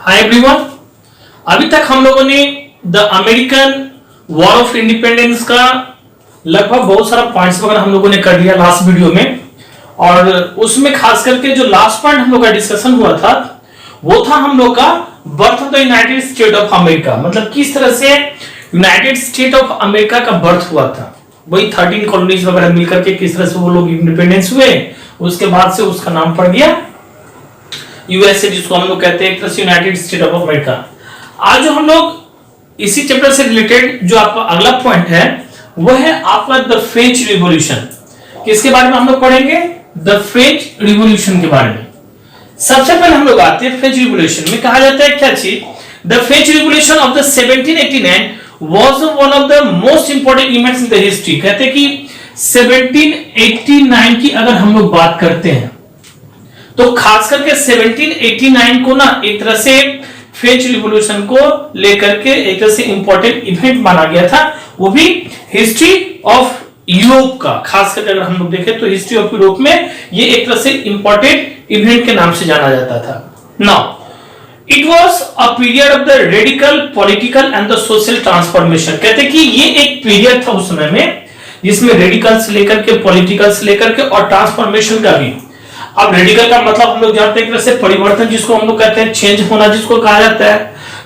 Hi everyone. अभी तक हम लोगों ने the American war of independence का लगभग बहुत सारा पॉइंट्स वगैरह हम लोगों ने कर लिया लास्ट वीडियो में, और उसमें खास करके जो लास्ट पॉइंट हम लोग का डिस्कशन हुआ था वो था हम लोग का birth of the United state of America. मतलब किस तरह से यूनाइटेड स्टेट ऑफ अमेरिका का बर्थ हुआ था, वही 13 कॉलोनीज वगैरह मिलकर के किस तरह से वो लोग इंडिपेंडेंस हुए, उसके बाद से उसका नाम पड़ गया यूएसए, जिसको हम लोग कहते हैं एक तरह से यूनाइटेड स्टेट ऑफ अमेरिका। आज जो हम लोग इसी चैप्टर से रिलेटेड जो आपका अगला पॉइंट है वो है आपका द फ्रेंच रिवॉल्यूशन। किसके बारे में हम लोग पढ़ेंगे? द फ्रेंच रिवॉल्यूशन के बारे में। सबसे पहले हम लोग आते हैं फ्रेंच रिवॉल्यूशन में। कहा जाता है क्या चीज? The French revolution of the 1789 was one of the most important events in the history. कहते हैं कि 1789 की अगर हम लोग बात करते हैं तो खास करके 1789 को ना एक तरह से फ्रेंच रिवॉल्यूशन को लेकर के एक तरह से इंपॉर्टेंट इवेंट माना गया था, वो भी हिस्ट्री ऑफ यूरोप का। खास करके अगर हम लोग देखें तो हिस्ट्री ऑफ यूरोप में ये एक तरह से इंपॉर्टेंट इवेंट के नाम से जाना जाता था। Now it was a period of the radical political and the social transformation. कहते कि ये एक पीरियड था उस समय में जिसमें रेडिकल से लेकर के पॉलिटिकल से लेकर के और ट्रांसफॉर्मेशन का भी। अब रेडिकल का मतलब हम लोग जानते हैं एक तरह से परिवर्तन, जिसको हम लोग कहते हैं चेंज होना, जिसको कहा जाता है।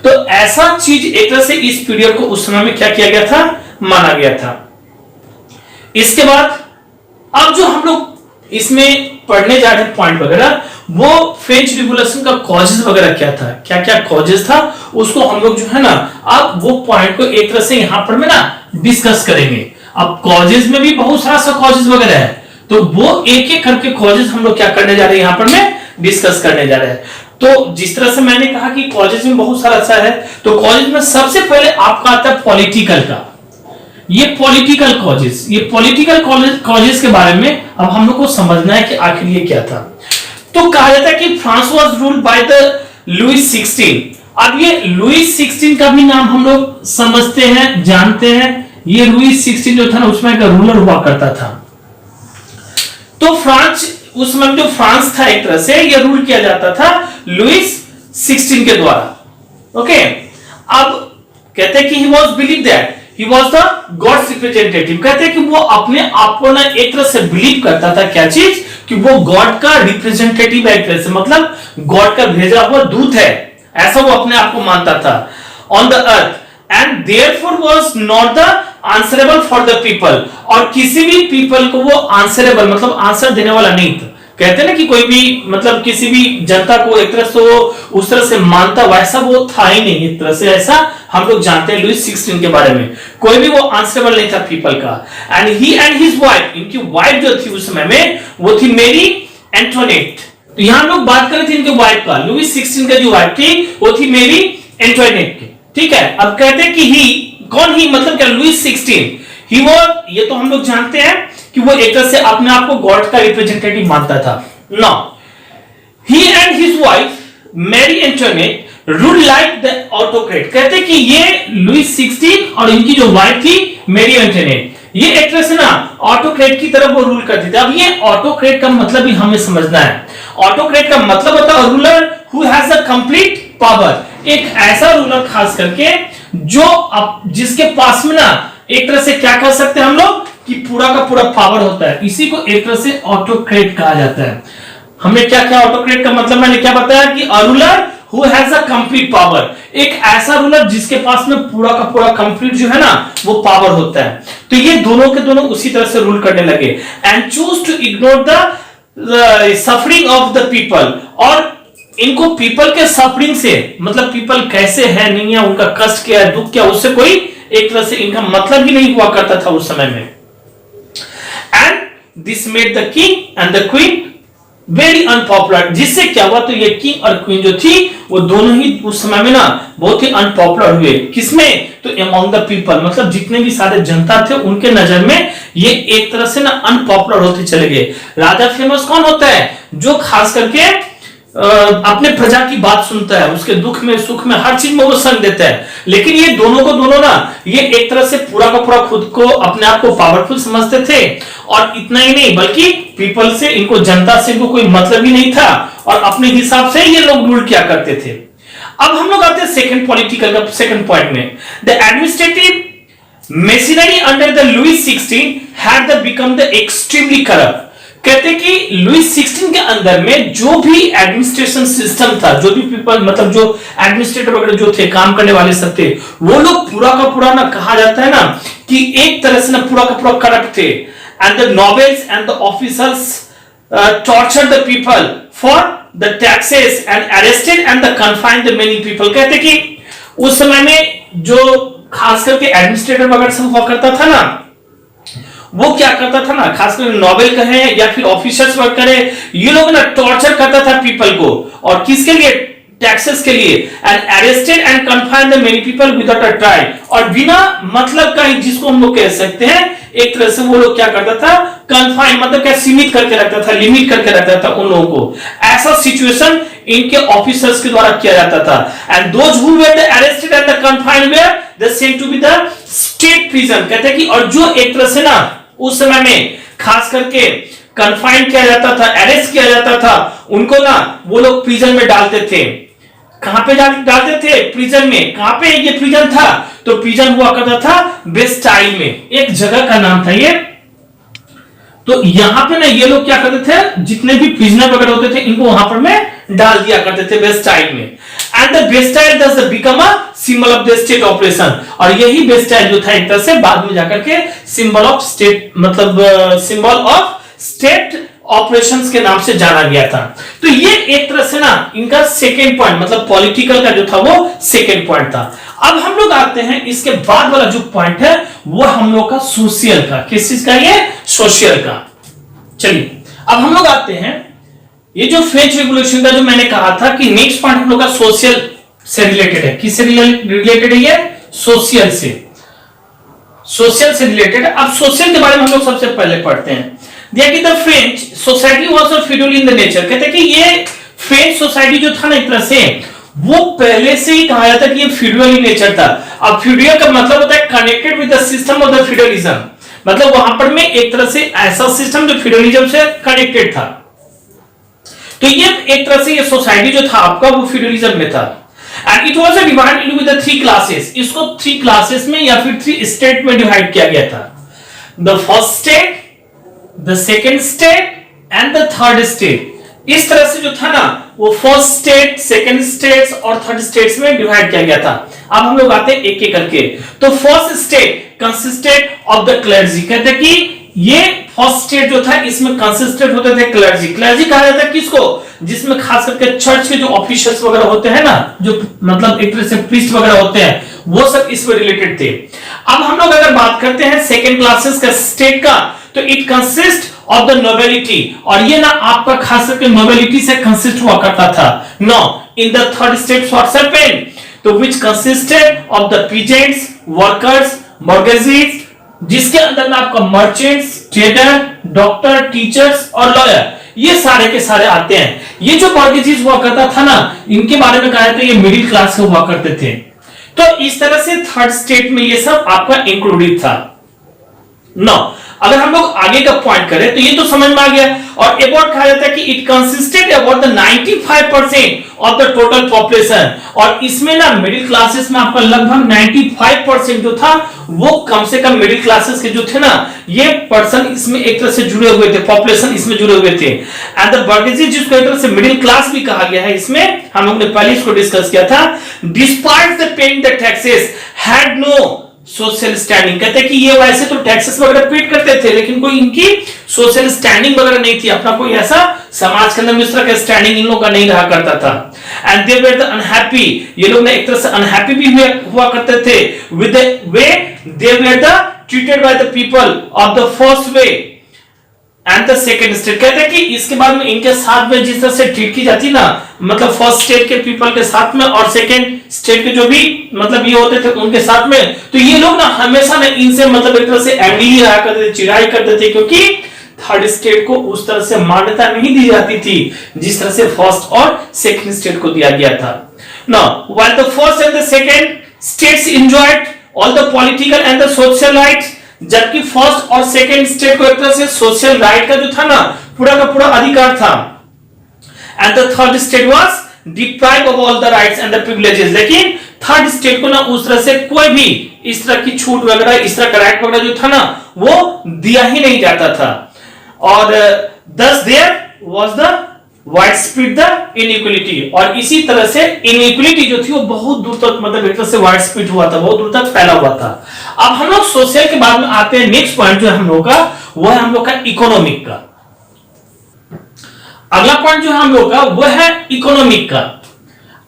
तो ऐसा चीज एक तरह से इस पीरियड को उस समय में क्या किया गया था, माना गया था। इसके बाद अब जो हम लोग इसमें पढ़ने जा रहे हैं पॉइंट वगैरह, वो फ्रेंच रिवॉल्यूशन का कॉजेस वगैरह क्या था, क्या क्या कॉजेस था, उसको हम लोग जो है ना अब वो पॉइंट को एक तरह से यहां पर में ना डिस्कस करेंगे। अब कॉजेस में भी बहुत सारा कॉजेस वगैरह है, तो वो एक एक करके कॉजेस हम लोग क्या करने जा रहे हैं, यहां पर में डिस्कस करने जा रहे हैं। तो जिस तरह से मैंने कहा कि कॉजेस में बहुत सारा अच्छा है, तो कॉजेस में सबसे पहले आपका आता है पॉलिटिकल का। ये पॉलिटिकल कॉजेस, ये पॉलिटिकल कॉजेस के बारे में अब हम लोग को समझना है कि आखिर ये क्या था। तो कहा जाता है कि France was ruled by the Louis 16। अब ये लुइस 16 का भी नाम हम लोग समझते हैं, जानते हैं। ये लुइस 16 जो था ना उसमें का रूलर हुआ करता था। तो फ्रांस उस समय जो फ्रांस था एक तरह से ये रूल किया जाता था लुइस 16 के द्वारा। ओके, अब कहते हैं कि he was believe that he was the gods representative. कहते हैं कि वो अपने आप को ना एक तरह से बिलीव करता था, क्या चीज, कि वो गॉड का रिप्रेजेंटेटिव है एक तरह से, मतलब गॉड का भेजा हुआ दूत है, ऐसा वो अपने आप को मानता था on the earth, and therefore was not the answerable for the people. और किसी भी पीपल को वो आंसरेबल मतलब आंसर देने वाला नहीं था। कहते हैं ना कि कोई भी मतलब किसी भी जनता को एक तरह से वो उस तरह से मानता, वैसा वो था ही नहीं एक तरह से। ऐसा हम लोग जानते हैं लुइस 16 के बारे में, कोई भी वो आंसरेबल नहीं था पीपल का। And he and his wife, इनकी वाइफ जो थी उस समय में वो थी मेरी एंटोनेट। तो यहां लोग बात कर रहे थे इनके वाइफ का, लुइस 16 का जो वाइफ थी वो थी मेरी एंटोनेट की। ठीक है, अब कहते हैं कि ही, कौन ही, मतलब क्या लुइस 16 ही वो, ये तो हम लोग जानते हैं कि वो एक तरह से अपने आप को गॉड का रिप्रेजेंटेटिव मानता था। Now he and his wife Mary Antoinette rule like the autocrat. कहते हैं कि ये लुइस 16 और इनकी जो वाइफ थी मैरी एंटोनेट, ये एक तरह से ना ऑटोक्रेट की तरफ वो रूल करती थी। अब ये ऑटोक्रेट का मतलब भी हमें समझना है। ऑटोक्रेट का मतलब होता है ruler who has a complete power. एक ऐसा रूलर खास करके जो जिसके पास में ना एक तरह से क्या कर सकते हैं हम लोग कि पूरा का पूरा पावर होता है, इसी को एक तरह से ऑटोक्रेट कहा जाता है। हमने क्या क्या ऑटोक्रेट का मतलब मैंने क्या बताया कि a ruler who has a complete power, एक ऐसा रूलर जिसके पास में पूरा का पूरा कंप्लीट जो है ना वो पावर होता है। तो ये दोनों के दोनों उसी तरह से रूल करने लगे। And choose to ignore the suffering of the people, और इनको पीपल के सफरिंग से मतलब पीपल कैसे है नहीं है, उनका कष्ट क्या है, दुख क्या, उससे कोई एक तरह से इनका मतलब ही नहीं हुआ करता था उस समय में। And this made the king and the queen very unpopular. जिससे क्या हुआ, तो ये किंग और क्वीन जो थी वो दोनों ही उस समय में ना बहुत ही अनपॉपुलर हुए। किसमें? तो अमंग द पीपल, मतलब जितने भी सारे जनता थे उनके नजर में ये एक तरह से ना अनपॉपुलर होते चले गए। राजा फेमस कौन होता है? जो खास करके अपने प्रजा की बात सुनता है, उसके दुख में सुख में हर चीज में वो संग देता है। लेकिन ये दोनों को दोनों ना ये एक तरह से पूरा का पूरा खुद को अपने आप को पावरफुल समझते थे। और इतना ही नहीं बल्कि पीपल से, इनको जनता से इनको कोई मतलब ही नहीं था और अपने हिसाब से ये लोग रूल किया करते थे। अब हम लोग आते हैं सेकंड पॉलिटिकल का सेकंड पॉइंट में, the administrative machinery under the Louis 16 had the become the extremely corrupt. कहते कि लुइस 16 के अंदर में जो भी एडमिनिस्ट्रेशन सिस्टम था, जो भी पीपल मतलब जो एडमिनिस्ट्रेटर वगैरह जो थे, काम करने वाले सब थे, वो लोग पूरा का पूरा ना कहा जाता है ना कि एक तरह से ना पूरा का पूरा करप्ट थे। And the nobles and the officers torture the people for the taxes and arrested and the confined the many people. कहते कि उस समय में जो खास करके एडमिनिस्ट्रेटर वगैरह सब हुआ करता था ना, वो क्या करता था ना, खासकर नोबेल कहें या फिर ऑफिसर्स वर्क करें, ये लोग ना टॉर्चर करता था पीपल को, और किसके लिए, टैक्सेस के लिए। And arrested and confined the many people without a trial, और बिना मतलब का ही, जिसको हम लोग कह सकते हैं एक तरह से वो लोग क्या करता था, कन्फाइन मतलब क्या, सीमित करके रखता था, लिमिट करके रखता था उन लोगों को। ऐसा सिचुएशन इनके ऑफिसर्स के द्वारा किया जाता था। And those who were the arrested and the confined were the sent to be the state prison. कहते हैं कि और जो एक तरह से ना उस समय में खास करके कन्फाइन किया जाता था, अरेस्ट किया जाता था, उनको ना वो लोग प्रिजन में डालते थे। कहां पे डालते थे, प्रिजन में। कहां पे ये प्रिजन था, तो प्रिजन हुआ करता था बेस्टाइल में, एक जगह का नाम था ये। तो यहां पे ना ये लोग क्या करते थे, जितने भी प्रिजनर वगैरह होते थे इनको वहां पर में डाल दिया करते थे बेस्टाइल में। And the Bastille does become a symbol of the state operation, और यही बेस्टाइल जो था एक तरह से बाद में जाकर के सिंबल ऑफ स्टेट मतलब सिंबल ऑफ स्टेट ऑपरेशंस के नाम से जाना गया था। तो ये एक तरह से ना इनका सेकेंड पॉइंट मतलब पॉलिटिकल का जो था वो सेकेंड पॉइंट था। अब हम लोग आते हैं इसके बाद वाला जो पॉइंट है वो हम लोग का सोशल का, किस चीज का, ये सोशल का। चलिए अब हम लोग आते हैं ये जो फ्रेंच रेवोल्यूशन का जो मैंने कहा था कि नेक्स्ट पॉइंट हम लोग का सोशल से रिलेटेड है। किससे रिलेटेड है, ये सोशल से, सोशल से रिलेटेड है। अब सोशल के बारे में हम लोग सबसे पहले पढ़ते हैं। दिया कि the French society was a feudal in the nature. कहते हैं कि ये फ्रेंच सोसाइटी जो था ना एक तरह से वो पहले से ही कहा जाता है कि ये फ्यूडल इन नेचर था। अब फ्यूडल का मतलब होता है connected with the system of the feudalism, मतलब वहां पर में एक तरह से ऐसा सिस्टम जो फ्यूडलिज्म से कनेक्टेड था। तो ये एक तरह से ये सोसाइटी जो था आपका वो फ्यूडलिज्म में था। And it was divided into the 3 classes. इसको 3 क्लासेस में या फिर 3 स्टेट में डिवाइड किया गया था। The first state, the second state and the third state. इस तरह से जो था ना वो फर्स्ट स्टेट, सेकेंड स्टेट्स और थर्ड स्टेट्स में डिवाइड किया गया था। अब हम लोग आते हैं एक एक करके। तो first state consisted of the clergy. कहते हैं कि ये फर्स्ट स्टेट जो था इसमें कंसिस्टेंट होते थे क्लर्जी। क्लर्जी कहा जाता है किसको, जिसमें खास करके चर्च के जो ऑफिशियल्स वगैरह होते हैं ना, जो मतलब एक तरह से प्रीस्ट वगैरह होते हैं, वो सब इसमें रिलेटेड थे। अब हम लोग अगर बात करते हैं सेकेंड क्लासेस का स्टेट का, तो it consist of the nobility, और ये ना आपका खास करके नोबिलिटी से कंसिस्ट हुआ करता था। No in the third state what's happened, तो which consisted of the peasants, workers, mortgagees, जिसके अंदर में आपका मर्चेंट्स, ट्रेडर, डॉक्टर, टीचर्स और लॉयर, ये सारे के सारे आते हैं। ये जो मॉर्गेजीज हुआ करता था ना, इनके बारे में कहा जाता है ये मिडिल क्लास के हुआ करते थे। तो इस तरह से थर्ड स्टेट में ये सब आपका इंक्लूडेड था। नो अगर हम लोग आगे का पॉइंट करें तो ये तो समझ में आ गया। और अबाउट कहा जाता है कि it consisted about the 95% of the total population, और इसमें ना मिडिल क्लासेस में आपका लगभग 95% जो था वो कम से कम मिडिल क्लासेस के जो थे ना ये पर्सन इसमें एक तरह से जुड़े हुए थे, पॉपुलेशन इसमें जुड़े हुए थे। एंड द बर्गेसी जिसको एक तरह से मिडिल क्लास भी कहा गया है, इसमें हम लोग ने पहले इसको डिस्कस किया था। Despite the paying the taxes had no social standing. कहते हैं कि ये वैसे तो टैक्सेस वगैरह पेड करते थे लेकिन कोई इनकी सोशल स्टैंडिंग वगैरह नहीं थी, अपना कोई ऐसा समाज के अंदर इस तरह का स्टैंडिंग इन लोगों का नहीं रहा करता था। And they were the unhappy, ये लोग ना एक तरह से अनहैप्पी भी हुआ करते थे with the way they were the treated by the people of the first way and the second state. कहते हैं कि इसके बाद में इनके साथ में जिस तरह से ट्रीट की जाती ना, मतलब फर्स्ट स्टेट के पीपल के साथ में और सेकेंड स्टेट के जो भी मतलब ये होते थे उनके साथ में, तो ये लोग ना हमेशा ना इनसे मतलब एक तरह से एंग्री रहा करते थे, चिढ़ाई करते थे, क्योंकि थर्ड स्टेट को उस तरह से मान्यता नहीं दी जाती थी जिस तरह से फर्स्ट और सेकेंड स्टेट को दिया गया था। Now while the first and the second states enjoyed all the political and the social rights, जबकि फर्स्ट और सेकेंड स्टेट को एक तरह से सोशल राइट का जो था ना पूरा का पूरा अधिकार था। And the third state was deprive of all the rights and the privileges, लेकिन थर्ड स्टेट को ना उस तरह से कोई भी इस तरह की छूट वगैरह, इस तरह का राइट वगैरह जो था ना वो दिया ही नहीं जाता था। और thus there was the widespread the inequality, और इसी तरह से इनइक्वलिटी जो थी वो बहुत दूर तक, मतलब एक तरह से वाइडस्प्रेड हुआ था, बहुत दूर तक फैला हुआ था। अब हम लोग सोशल के बाद में आते हैं, नेक्स्ट पॉइंट जो हम लोग का वो है हम लोग का इकोनॉमिक का। अगला पॉइंट जो है हम लोग का वो है इकोनॉमिक का।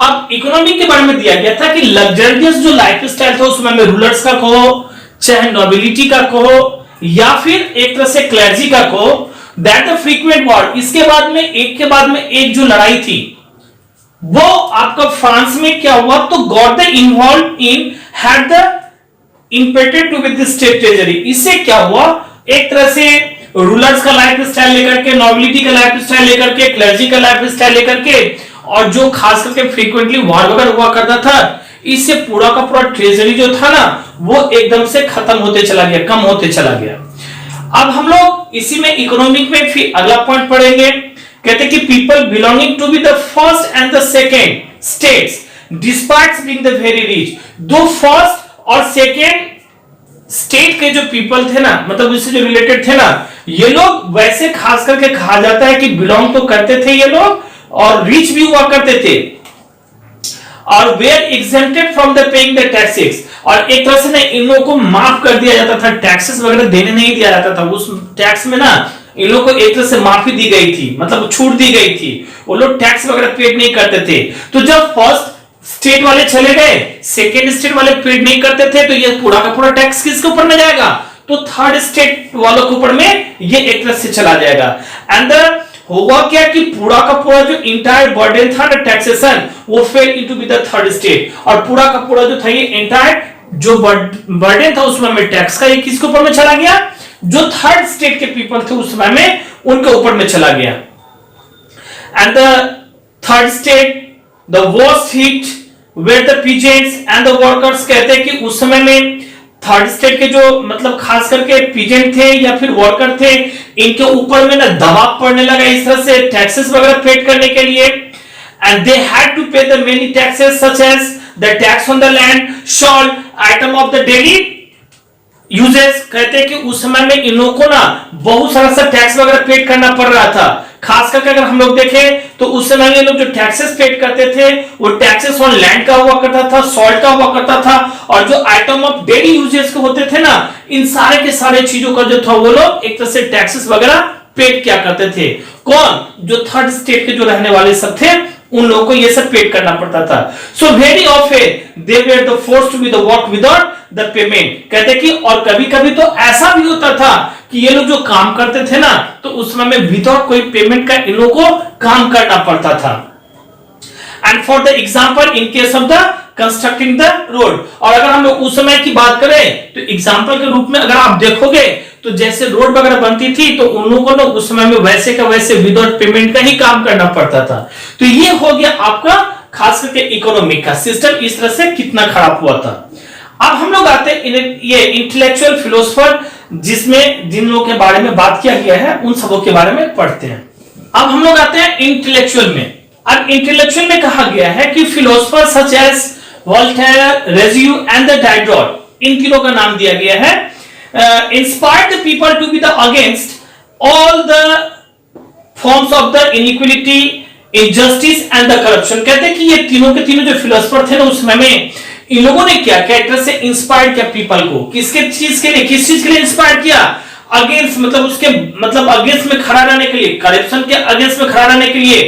अब इकोनॉमिक के बारे में दिया गया था कि लग्जरियस जो लाइफ स्टाइल था उसमें में रूलर्स का कहो, चाहे नोबिलिटी का कहो, या फिर एक तरह से क्लर्जी का कहो, दैट द फ्रीक्वेंट वॉर, इसके बाद में एक के बाद में एक जो लड़ाई थी वो आपका फ्रांस में क्या हुआ, तो got the involve in had the impeded to with the state treasury. इससे क्या हुआ, एक तरह से रूलर्स का लाइफ स्टाइल लेकर के, नोबिलिटी का लाइफ स्टाइल लेकर के, क्लर्जी का लाइफ स्टाइल लेकर के, और जो खास करके फ्रीक्वेंटली वॉर वगैरह हुआ करता था, इससे पूरा का पूरा ट्रेजरी जो था ना वो एकदम से खत्म होते चला गया, कम होते चला गया। अब हम लोग इसी में इकोनॉमिक में फिर अगला पॉइंट पढ़ेंगे, कहते कि people belonging to be the first and the second states despite being the very rich, दो फर्स्ट और सेकेंड स्टेट के जो पीपल थे ना, मतलब इससे जो रिलेटेड थे ना, ये लोग वैसे खास करके कहा जाता है कि बिलोंग तो करते थे ये लोग और रिच भी हुआ करते थे, और were exempted from the paying the taxes, और एक तरह से ना इन लोगों को माफ कर दिया जाता था, टैक्सेस वगैरह देने नहीं दिया जाता था। उस टैक्स में ना इन लोगों को एक तरह से माफी दी गई थी, मतलब छूट दी गई थी, वो लोग टैक्स वगैरह पेड नहीं करते थे। तो जब फर्स्ट स्टेट वाले चले गए, सेकेंड स्टेट वाले पेड नहीं करते थे, तो ये पूरा का पूरा टैक्स किसके ऊपर में जाएगा, तो थर्ड स्टेट वालों के ऊपर में ये एक तरह से चला जाएगा। एंड हुआ क्या कि पूरा का पूरा जो इंटायर बर्डन था ना टैक्सेशन, वो fail into be the third state, और पूरा का पूरा जो था ये इंटायर जो बर्डन था उसमें में टैक्स का, ये किसके ऊपर में चला गया, जो थर्ड स्टेट के पीपल थे उस समय में उनके ऊपर में चला गया। And the third state the worst hit were the peasants and the workers, कहते हैं कि उस समय में थर्ड स्टेट के जो मतलब खास करके पीजेंट थे या फिर वर्कर थे, इनके ऊपर में ना दबाव पड़ने लगा इस तरह से टैक्सेस वगैरह पेड करने के लिए। And they had to pay the many taxes such as the tax on the land, salt, item of the daily uses, कहते हैं कि उस समय में इन लोगों को ना बहुत सारा सा टैक्स वगैरह पेड करना पड़ रहा था। खास करके अगर हम लोग देखें तो उस समय ये लोग जो टैक्सेस पेड करते थे वो टैक्सेस ऑन लैंड का हुआ करता था, सॉल्ट का हुआ करता था, और जो आइटम ऑफ डेली यूजेस के होते थे ना, इन सारे के सारे चीजों का जो था वो लोग एक तरह से टैक्सेस वगैरह पेड क्या करते थे। कौन, जो थर्ड स्टेट के जो रहने वाले सब थे उन लोगों को ये सब पेड करना पड़ता था। So very often they were the forced to be the work without the payment, कहते कि और कभी कभी तो ऐसा भी होता था कि ये लोग जो काम करते थे ना तो उस समय में विदाउट कोई पेमेंट का इन लोगों को काम करना पड़ता था। And for the example in case of the constructing the road, और अगर हम लोग उस समय की बात करें तो एग्जांपल के रूप में अगर आप देखोगे तो जैसे रोड वगैरह बनती थी तो उन लोगों को उस समय में वैसे का वैसे विदाउट पेमेंट का ही काम करना पड़ता था। तो ये हो गया आपका खास करके इकोनॉमिक का सिस्टम, इस तरह से कितना खराब हुआ था। अब हम लोग आते हैं ये इंटेलेक्चुअल फिलोसोफर, जिसमें जिन लोगों के बारे में बात किया गया है उन सबों के बारे में पढ़ते हैं। अब हम लोग आते हैं इंटेलेक्चुअल में। अब इंटेलेक्चुअल में कहा गया है कि philosopher such as Voltaire, Rousseau and the Diderot, इन तीनों का नाम दिया गया है, inspired the people to be the against all the forms of the inequality, injustice and the corruption। कहते हैं कि ये तीनों के तीनों जो फिलोसोफर थे ना उस समय में, इन लोगों ने क्या क्या एक तरह से इंस्पायर किया पीपल को, किसके चीज के लिए, किस चीज के लिए इंस्पायर किया, अगेंस्ट मतलब उसके मतलब अगेंस्ट में खड़ा रहने के लिए, करप्शन के अगेंस्ट में खड़ा रहने के लिए,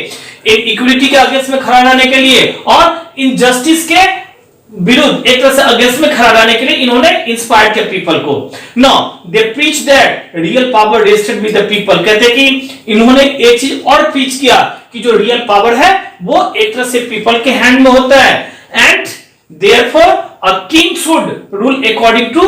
इक्विटी के अगेंस्ट में खड़ा रहने के लिए, और इनजस्टिस के विरुद्ध एक तरह से अगेंस्ट में खड़ा रहने के लिए इन्होंने इंस्पायर किया पीपल को। Now they preach that real power rested with the people, कहते हैं कि इन्होंने एक चीज और प्रीच किया कि जो रियल पावर है वो एक तरह से पीपल के हैंड में होता है, and therefore a king should rule according to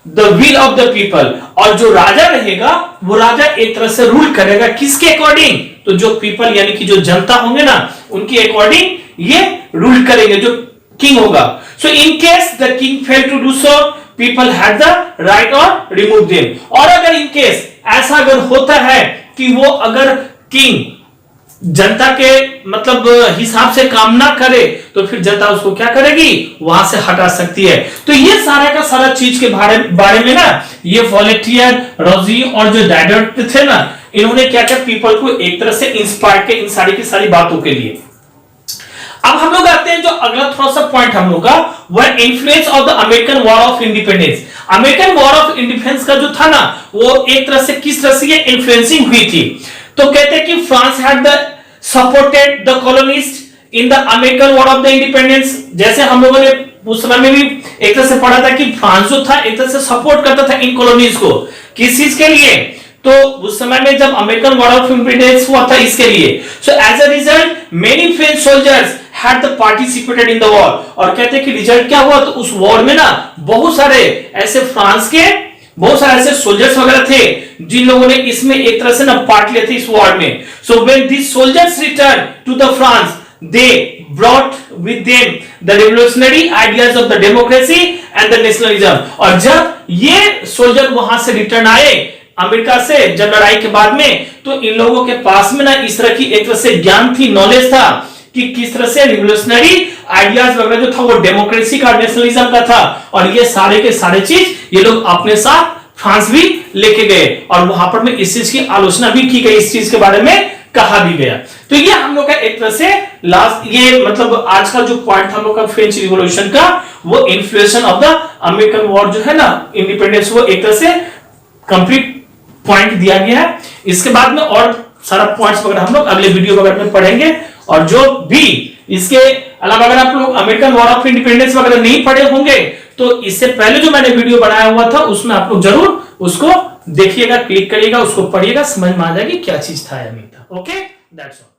the will of the people, और जो राजा रहेगा वो राजा एक तरह से रूल करेगा किसके अकॉर्डिंग, तो जो पीपल यानी कि जो जनता होंगे ना उनके अकॉर्डिंग ये रूल करेंगे जो किंग होगा। So in case the king fail to do so people had the right और रिमूव देम, और अगर इन केस ऐसा अगर होता है कि वो अगर किंग जनता के मतलब हिसाब से काम ना करे तो फिर जनता उसको क्या करेगी, वहां से हटा सकती है। तो ये सारा का सारा चीज के बारे में ना ये वॉलेटियर, रोजी और जो डायडर्ट थे ना, इन्होंने क्या क्या पीपल को एक तरह से इंस्पायर किया इन सारी की सारी बातों के लिए। अब हम लोग आते हैं जो अगला थोड़ा सा पॉइंट हम लोग का, वह influence of the American war of independence. American war of independence का जो था ना, वो एक तरह से किस तरह से ये इन्फ्लुएंसिंग हुई थी। तो कहते हैं कि France had the supported the colonist in the American war of the independence. जैसे हम लोगों ने उस समय में भी एक तरह से पढ़ा था कि फ्रांस जो था एक तरह से सपोर्ट करता था इन कॉलोनीज को, किस चीज के लिए, तो उस समय में जब अमेरिकन वॉर ऑफ इंडिपेंडेंस हुआ था इसके लिए। So as a result many French soldiers had the participated in the war. और कहते हैं कि रिजल्ट क्या हुआ, तो उस वॉर में ना बहुत सारे ऐसे फ्रांस के बहुत सारे ऐसे सोल्जर्स वगैरह थे जिन लोगों ने इसमें एक तरह से ना पार्ट लिए थे इस वॉर में। So when this soldiers return to the France they brought with them the revolutionary ideas of the democracy and the nationalism. और जब ये सोल्जर वहां से रिटर्न आए अमेरिका से जब लड़ाई के बाद में, तो इन लोगों के पास में ना इस तरह की एक तरह से ज्ञान थी, नॉलेज था कि किस तरह से रिवोल्यूशनरी आइडियाज वगैरह जो था वो डेमोक्रेसी का, नेशनलिज्म का था। और ये सारे के सारे चीज ये लोग अपने साथ फ्रांस भी लेके गए और वहां पर में इस चीज की आलोचना भी की गई, इस चीज के बारे में कहा भी गया। तो ये हम लोग का एक तरह से लास्ट ये मतलब आज का जो पॉइंट हम लोग का फ्रेंच रिवॉल्यूशन का, वो influence of the American war जो है ना इंडिपेंडेंस, वो एक तरह से कंप्लीट पॉइंट दिया गया है। इसके बाद में और सारा पॉइंट्स वगैरह हम लोग अगले वीडियो वगैरह में पढ़ेंगे। और जो भी इसके अलावा अगर आप लोग अमेरिकन वॉर ऑफ इंडिपेंडेंस वगैरह नहीं पढ़े होंगे तो इससे पहले जो मैंने वीडियो बनाया हुआ था उसमें आप लोग जरूर उसको देखिएगा, क्लिक करिएगा, उसको पढ़िएगा, समझ में आ जाएगी क्या चीज था या नहीं था। Okay, that's all.